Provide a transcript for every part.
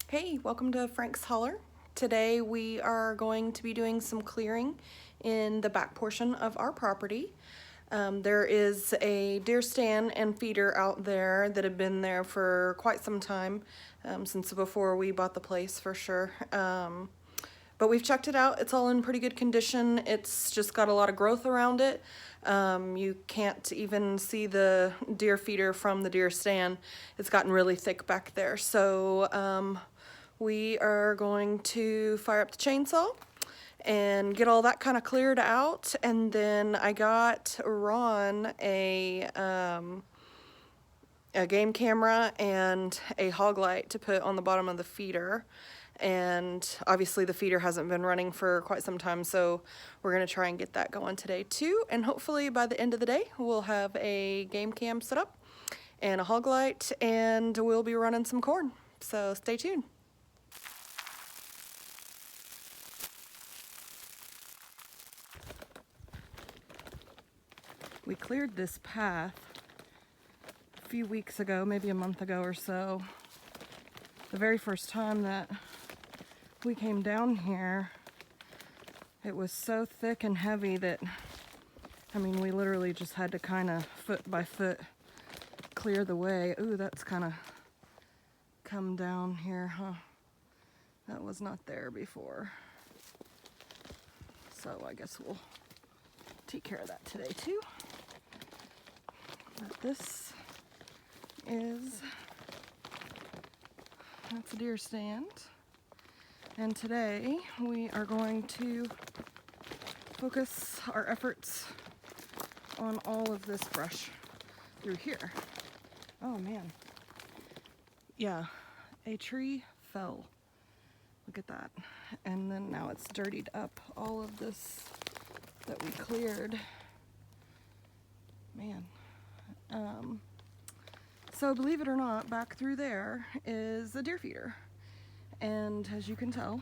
Hey, welcome to Frank's Holler. Today we are going to be doing some clearing in the back portion of our property. There is a deer stand and feeder out there that have been there for quite some time, since before we bought the place for sure. But we've checked it out. It's all in pretty good condition. It's just got a lot of growth around it. You can't even see the deer feeder from the deer stand. It's gotten really thick back there. So we are going to fire up the chainsaw and get all that kind of cleared out. And then I got Ron a game camera and a hog light to put on the bottom of the feeder. And obviously the feeder hasn't been running for quite some time, so we're gonna try and get that going today too. And hopefully by the end of the day, we'll have a game cam set up and a hog light, and we'll be running some corn. So stay tuned. We cleared this path a few weeks ago, maybe a month ago or so. The very first time that we came down here, it was so thick and heavy that, I mean, we literally just had to kind of foot by foot clear the way. Ooh, that's kind of come down here, huh? That was not there before. So I guess we'll take care of that today too. But this is, that's a deer stand. And today we are going to focus our efforts on all of this brush through here. Oh man. Yeah, a tree fell. Look at that. And then now it's dirtied up all of this that we cleared. Man. So believe it or not, back through there is a deer feeder. And as you can tell,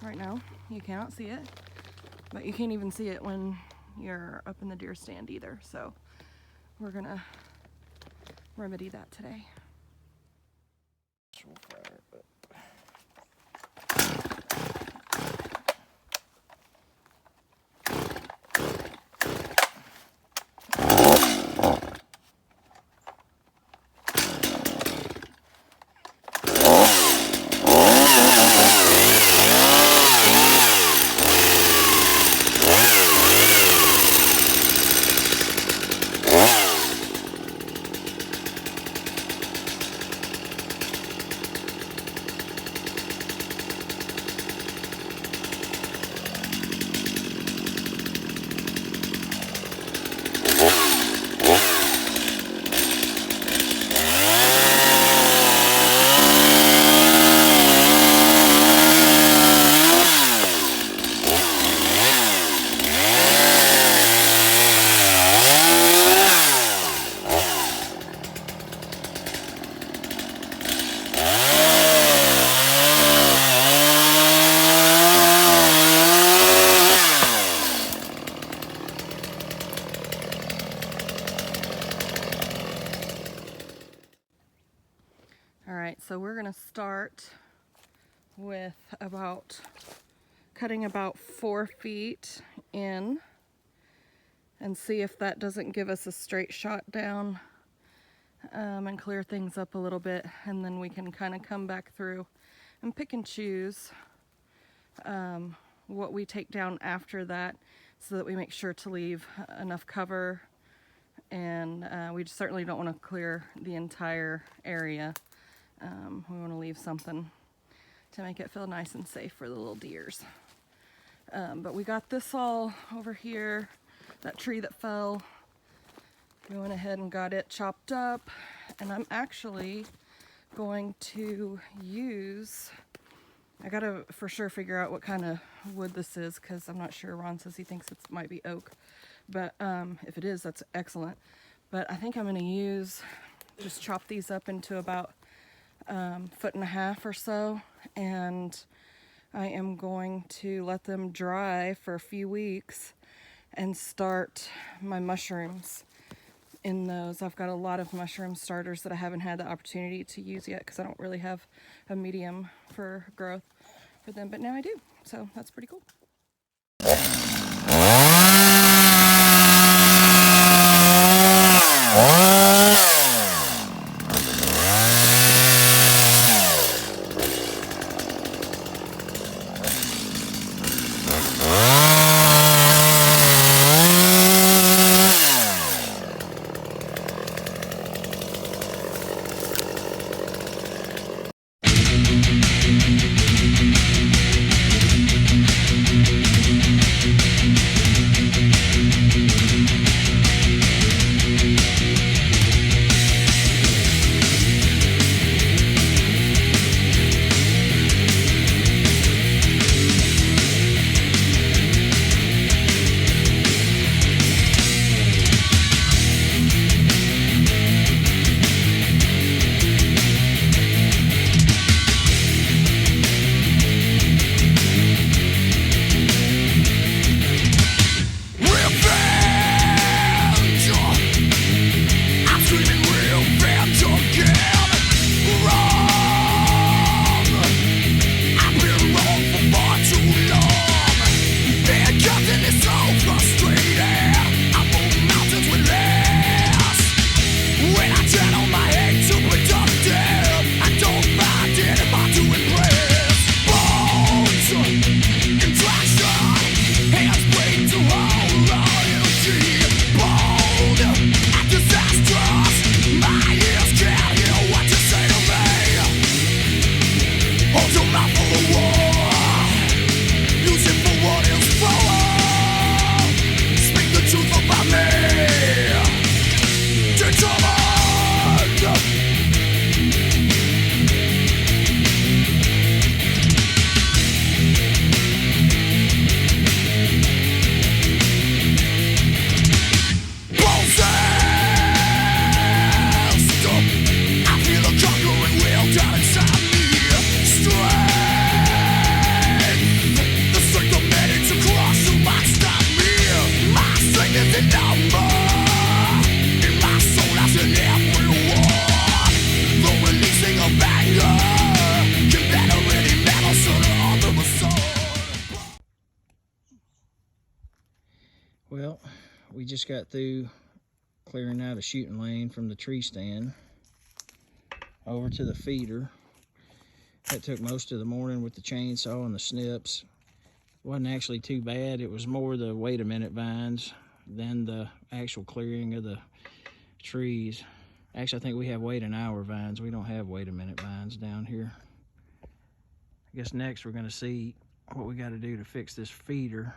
right now, you cannot see it, but you can't even see it when you're up in the deer stand either. So we're gonna remedy that today. Alright, so we're going to start with cutting about 4 feet in and see if that doesn't give us a straight shot down and clear things up a little bit, and then we can kind of come back through and pick and choose what we take down after that so that we make sure to leave enough cover, and we certainly don't want to clear the entire area. We want to leave something to make it feel nice and safe for the little deers. But we got this all over here, that tree that fell. We went ahead and got it chopped up, and I'm actually going to use, I gotta for sure figure out what kind of wood this is, because I'm not sure. Ron says he thinks it might be oak, but if it is, that's excellent. But I think I'm going to just chop these up into about 1.5 feet or so, and I am going to let them dry for a few weeks and start my mushrooms. in those. I've got a lot of mushroom starters that I haven't had the opportunity to use yet because I don't really have a medium for growth for them, but now I do, so that's pretty cool. Well, we just got through clearing out a shooting lane from the tree stand over to the feeder. That took most of the morning with the chainsaw and the snips. Wasn't actually too bad. It was more the wait a minute vines than the actual clearing of the trees. Actually, I think we have wait an hour vines. We don't have wait a minute vines down here. I guess next we're going to see what we got to do to fix this feeder.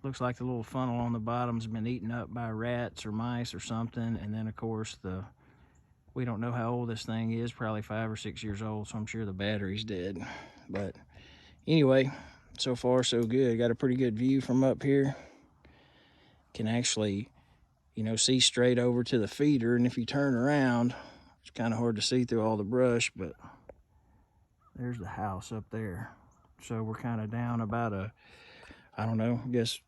Looks like the little funnel on the bottom's been eaten up by rats or mice or something. And then of course we don't know how old this thing is, probably 5 or 6 years old, so I'm sure the battery's dead. But anyway, so far so good. Got a pretty good view from up here. Can actually, you know, see straight over to the feeder, and if you turn around, it's kind of hard to see through all the brush, but there's the house up there. So we're kind of down about a, I don't know, I guess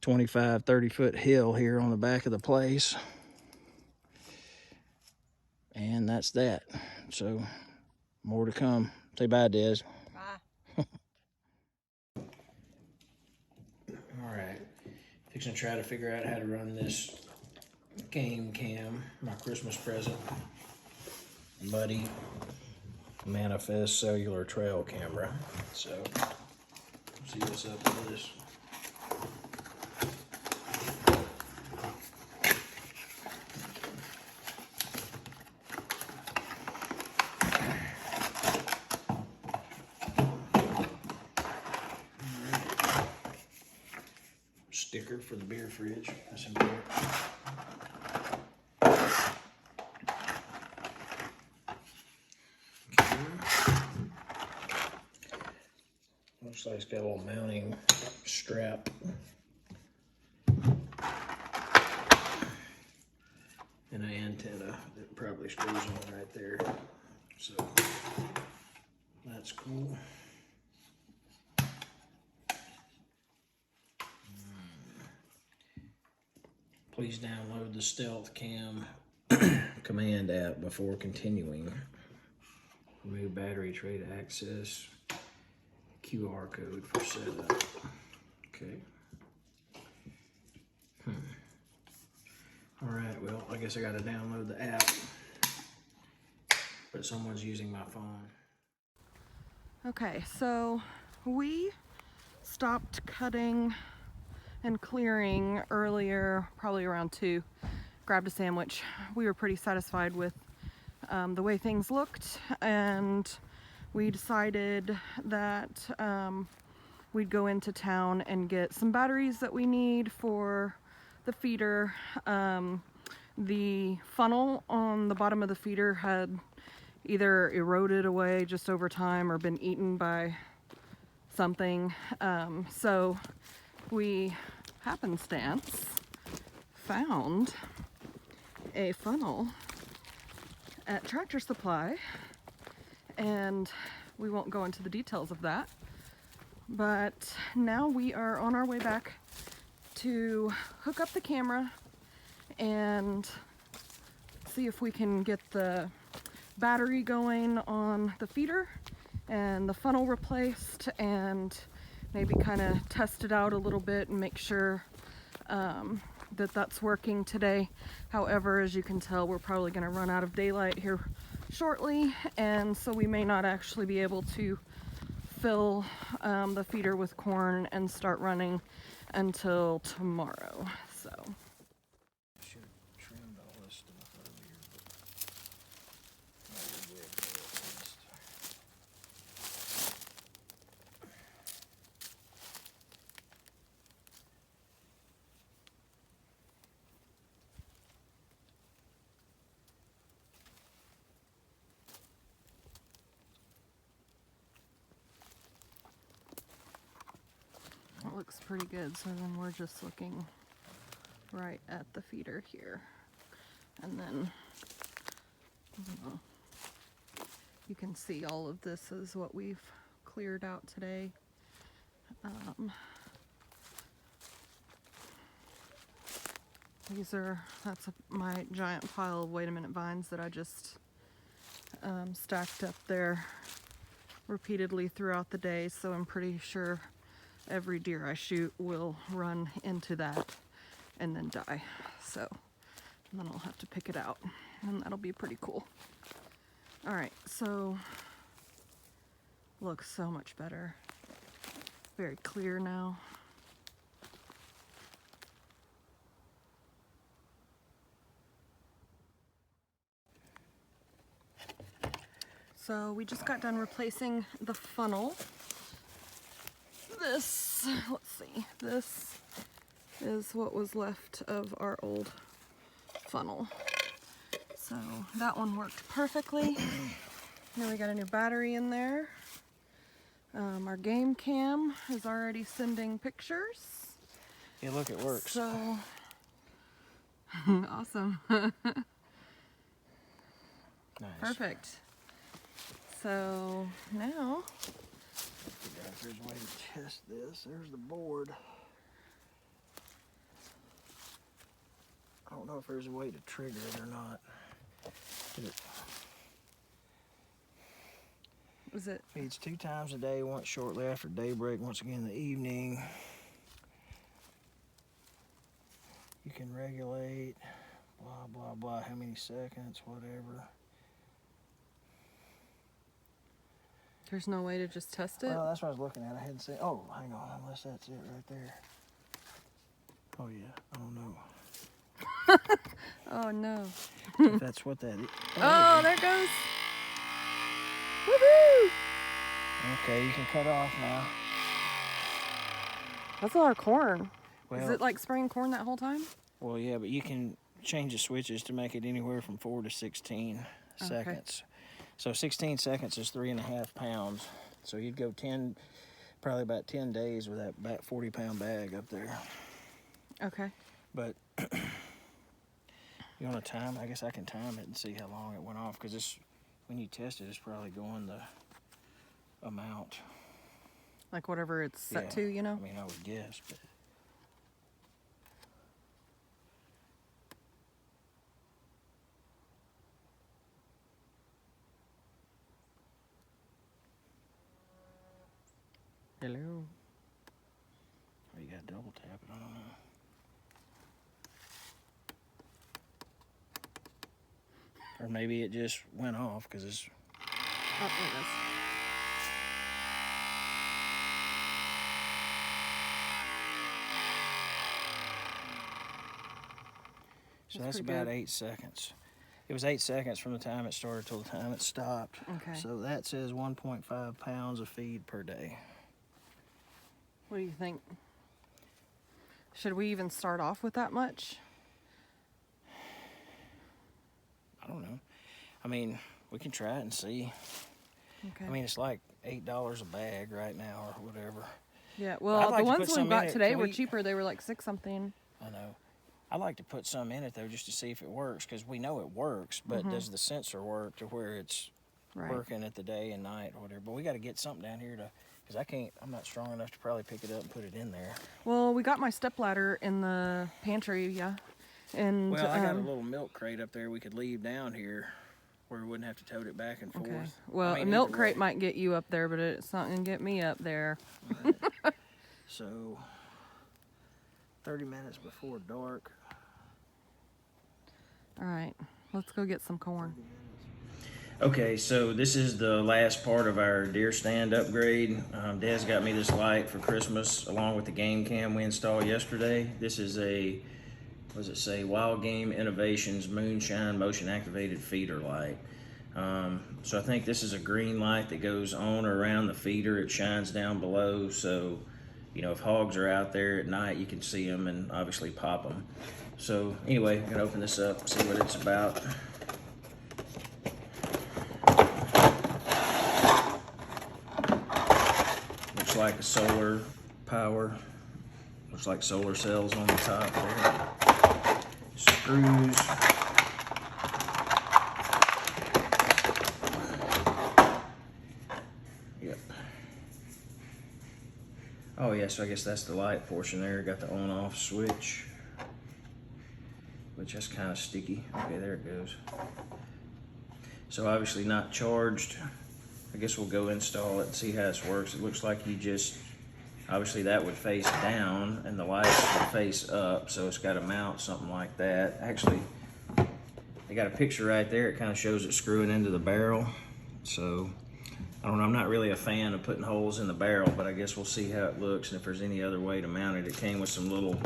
25, 30 foot hill here on the back of the place. And that's that. So more to come. Say bye, Des. Bye. All right. Fixing to try to figure out how to run this game cam, my Christmas present, Buddy Manifest cellular trail camera. So see what's up with this. Sticker for the beer fridge. That's important. Looks like it's got a little mounting strap. And an antenna that probably screws on right there. So that's cool. Please download the Stealth Cam command app before continuing. Remove battery tray to access QR code for setup. Okay. All right, well, I guess I gotta download the app, but someone's using my phone. Okay, so we stopped cutting and clearing earlier, probably around 2. Grabbed a sandwich. We were pretty satisfied with the way things looked, and we decided that we'd go into town and get some batteries that we need for the feeder. The funnel on the bottom of the feeder had either eroded away just over time or been eaten by something. So we happenstance found a funnel at Tractor Supply, and we won't go into the details of that, but now we are on our way back to hook up the camera and see if we can get the battery going on the feeder and the funnel replaced, and maybe kind of test it out a little bit and make sure that that's working today. However, as you can tell, we're probably going to run out of daylight here shortly, and so we may not actually be able to fill the feeder with corn and start running until tomorrow. So Should have trimmed all this stuff earlier, but maybe we'll do it next. it looks pretty good. So then we're just looking right at the feeder here, and then you can see all of this is what we've cleared out today. That's my giant pile of wait a minute vines that I just stacked up there repeatedly throughout the day, so I'm pretty sure every deer I shoot will run into that and then die. So then I'll have to pick it out, and that'll be pretty cool. All right, so looks so much better. Very clear now. So we just got done replacing the funnel. This, let's see, this is what was left of our old funnel. So that one worked perfectly. Now we got a new battery in there. Our game cam is already sending pictures. Yeah, look, it works. So awesome. Nice. Perfect. So now, If there's a way to test this, there's the board. I don't know if there's a way to trigger it or not. it Feeds 2 times a day, once shortly after daybreak, once again in the evening. You can regulate, blah, blah, blah, how many seconds, whatever. There's no way to just test it? Well, that's what I was looking at. I hadn't seen. Oh, hang on, unless that's it right there. Oh, yeah, I don't know. Oh no. If that's what that is. Oh, there it goes. Woohoo! Okay, you can cut off now. That's a lot of corn. Well, Is it like spraying corn that whole time? Well, yeah, but you can change the switches to make it anywhere from 4 to 16 seconds. So 16 seconds is 3.5 pounds. So you'd go probably about 10 days with that 40-pound bag up there. Okay. But you want to time? I guess I can time it and see how long it went off, because this, when you test it, it's probably going the amount. Like whatever it's set to, you know? I mean, I would guess, but Hello. Oh, you got double tap it, I don't know. Or maybe it just went off because it's. Oh, there it is. So That's that's pretty about good. 8 seconds. It was 8 seconds from the time it started till the time it stopped. Okay. So that says 1.5 pounds of feed per day. What do you think? Should we even start off with that much? I don't know. I mean, we can try it and see. Okay. I mean, it's like $8 a bag right now or whatever. Yeah, I'd well, like the to ones put we some in got it. today Can were we- cheaper. They were like 6 something. I know. I like to put some in it though, just to see if it works, because we know it works. But does the sensor work to where it's Right. working at the day and night or whatever? But we got to get something down here to, because I can't. I'm not strong enough to probably pick it up and put it in there. Well, we got my stepladder in the pantry, yeah. And Well, I got a little milk crate up there we could leave down here, where we wouldn't have to tote it back and forth. okay. Well, I mean, a milk either crate way. might get you up there, but it's not gonna get me up there. Right. So, 30 minutes before dark. All right, let's go get some corn. Okay, so this is the last part of our deer stand upgrade. Dad's got me this light for Christmas along with the game cam we installed yesterday. This is a, what does it say, Wild Game Innovations Moonshine Motion Activated Feeder Light. So I think this is a green light that goes on or around the feeder. It shines down below, so you know if hogs are out there at night you can see them and obviously pop them. So anyway, I'm gonna open this up, see what it's about. Looks like a solar power. Looks like solar cells on the top there. Screws. Yep. Oh yeah, so I guess that's the light portion there. Got the on-off switch, which is kind of sticky. Okay, there it goes. So obviously not charged. I guess we'll go install it and see how this works. It looks like you just, obviously that would face down and the lights would face up, so it's got to mount something like that. Actually, they got a picture right there. It kind of shows it screwing into the barrel. So I don't know, I'm not really a fan of putting holes in the barrel, but I guess we'll see how it looks and if there's any other way to mount it. It came with some little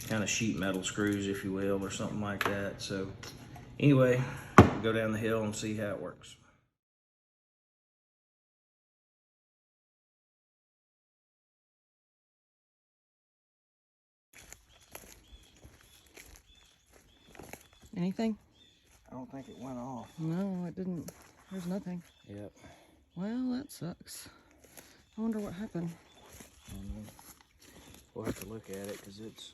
kind of sheet metal screws, if you will, or something like that. So anyway, we'll go down the hill and see how it works. Anything? I don't think it went off. No, it didn't. There's nothing. Yep. Well, that sucks. I wonder what happened. We'll have to look at it because it's.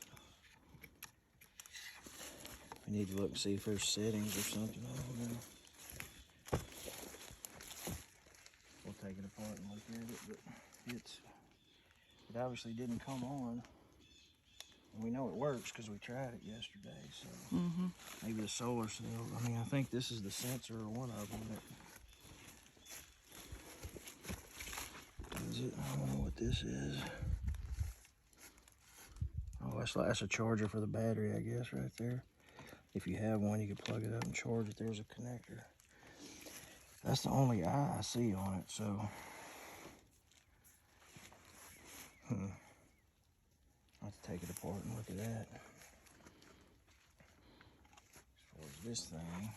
We need to look and see if there's settings or something. I don't know. We'll take it apart and look at it, but it obviously didn't come on. And we know it works because we tried it yesterday. So maybe the solar cell. I mean, I think this is the sensor or one of them that does it. I don't know what this is. Oh, that's a charger for the battery, I guess, right there. If you have one, you can plug it up and charge it. There's a connector. That's the only eye I see on it, so. I'll have to take it apart and look at that. As far as this thing,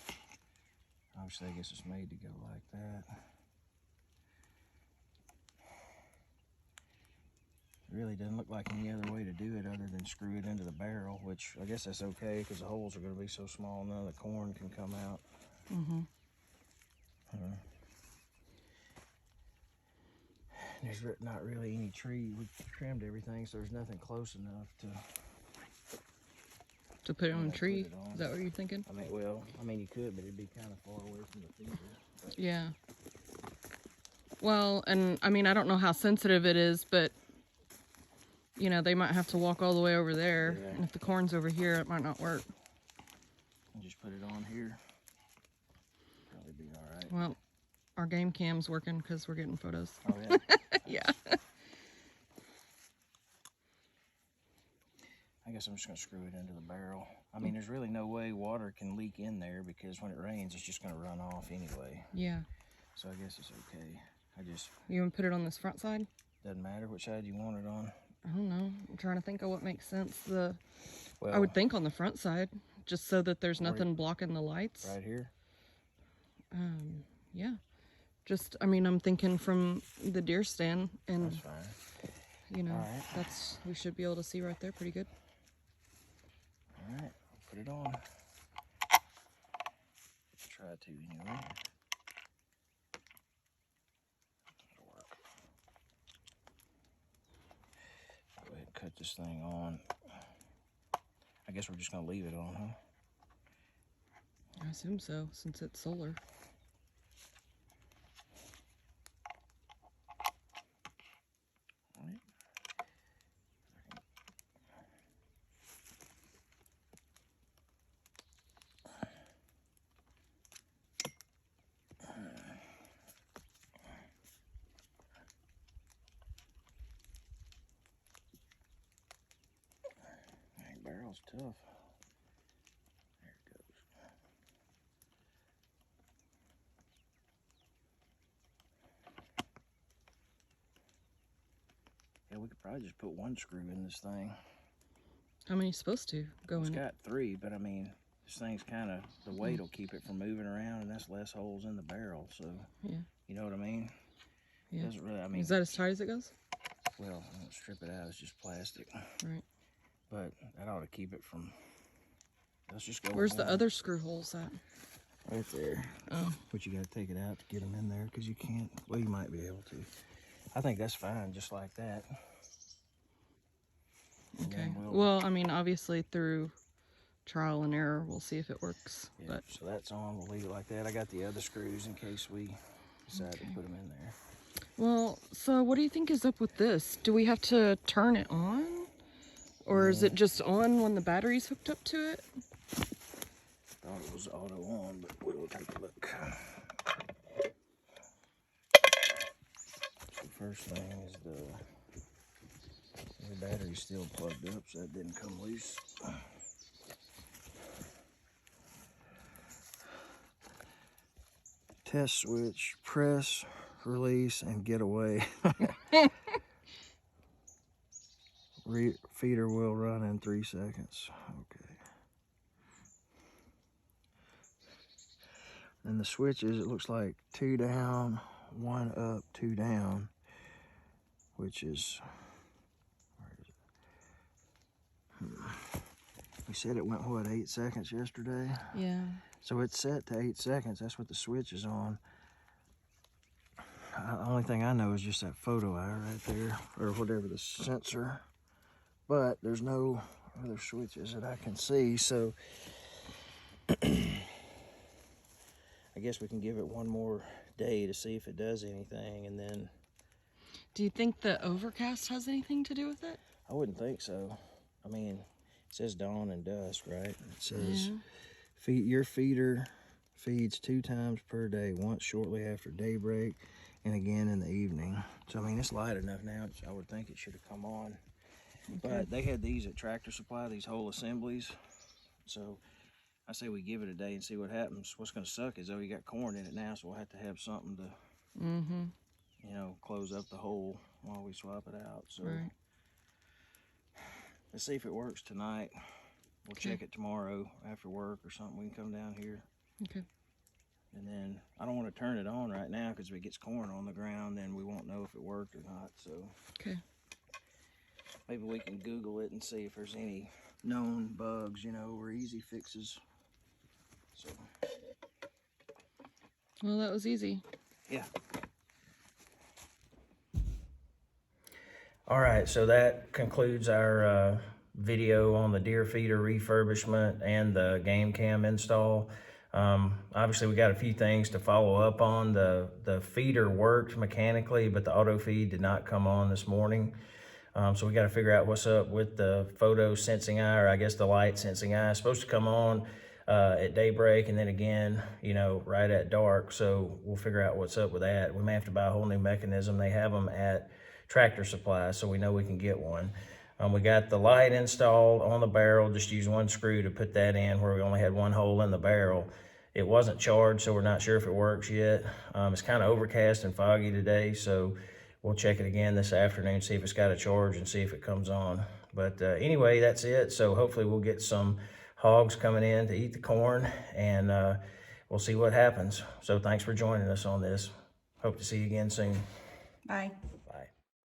obviously I guess it's made to go like that. It really doesn't look like any other way to do it other than screw it into the barrel, which I guess that's okay because the holes are going to be so small none of the corn can come out. There's not really any tree. We trimmed everything, so there's nothing close enough To put it on a put tree? it on. Is that what you're thinking? I mean, well, you could, but it'd be kind of far away from the feeder. But Yeah. Well, and I mean, I don't know how sensitive it is, but you know, they might have to walk all the way over there. Yeah. And if the corn's over here, it might not work. I'll just put it on here. Probably be all right. Well, our game cam's working because we're getting photos. Oh, yeah. Yeah. guess I'm just gonna screw it into the barrel. I mean, there's really no way water can leak in there because when it rains, it's just gonna run off anyway. Yeah. So I guess it's okay. You want to put it on this front side? Doesn't matter which side you want it on. I don't know. I'm trying to think of what makes sense. Well, I would think on the front side, just so that there's nothing blocking the lights. Right here? Yeah. Just, I mean, I'm thinking from the deer stand, and That's fine. you know, Right. we should be able to see right there pretty good. All right, I'll put it on. Try to anyway. That'll work. Go ahead and cut this thing on. I guess we're just gonna leave it on, huh? I assume so, since it's solar. Barrel's tough. There it goes. Yeah, we could probably just put one screw in this thing. How many supposed to go in? It's got 3, but I mean, this thing's kind of, the weight will keep it from moving around, and that's less holes in the barrel, so. Yeah. You know what I mean? Yeah. It doesn't really, I mean. Is that as tight as it goes? Well, I won't strip it out, it's just plastic. Right. But that ought to keep it from, let's just go. Where's the other screw holes at? Right there. Oh. But you got to take it out to get them in there because you can't, well, you might be able to. I think that's fine, just like that. Okay. Well, I mean, obviously through trial and error, we'll see if it works. Yeah, but so that's on, we'll leave it like that. I got the other screws in case we decide to put them in there. Well, so what do you think is up with this? Do we have to turn it on? Or is it just on when the battery's hooked up to it? Thought it was auto on, but we'll take a look. The first thing is the battery's still plugged up, so that didn't come loose. Test switch, press, release, and get away. Feeder will run in 3 seconds. Okay. And the switches, it looks like 2 down, 1 up, 2 down, which is, where is it? We said it went, what, 8 seconds yesterday? Yeah. So it's set to 8 seconds. That's what the switch is on. The only thing I know is just that photo eye right there, or whatever the sensor. But there's no other switches that I can see, so I guess we can give it one more day to see if it does anything, and then. Do you think the overcast has anything to do with it? I wouldn't think so. I mean, it says dawn and dusk, right? It says your feeder feeds 2 times per day, once shortly after daybreak and again in the evening. So, I mean, it's light enough now, I would think it should have come on. Okay. But they had these at Tractor Supply, these whole assemblies. So I say we give it a day and see what happens. What's going to suck is, though, you got corn in it now, so we'll have to have something to, you know, close up the hole while we swap it out. So let's see if it works tonight. We'll check it tomorrow after work or something. We can come down here. Okay. And then I don't want to turn it on right now because if it gets corn on the ground, then we won't know if it worked or not. So maybe we can Google it and see if there's any known bugs, you know, or easy fixes. So. Well, that was easy. Yeah. All right, so that concludes our video on the deer feeder refurbishment and the game cam install. Obviously, we got a few things to follow up on. The feeder worked mechanically, but the auto feed did not come on this morning. So we got to figure out what's up with the photo sensing eye, or I guess the light sensing eye. It's supposed to come on at daybreak and then again, you know, right at dark. So we'll figure out what's up with that. We may have to buy a whole new mechanism. They have them at Tractor Supply, so we know we can get one. We got the light installed on the barrel, just used one screw to put that in where we only had one hole in the barrel. It wasn't charged, so we're not sure if it works yet. It's kind of overcast and foggy today, so we'll check it again this afternoon, see if it's got a charge and see if it comes on. But anyway, that's it. So hopefully we'll get some hogs coming in to eat the corn, and we'll see what happens. So thanks for joining us on this. Hope to see you again soon. Bye.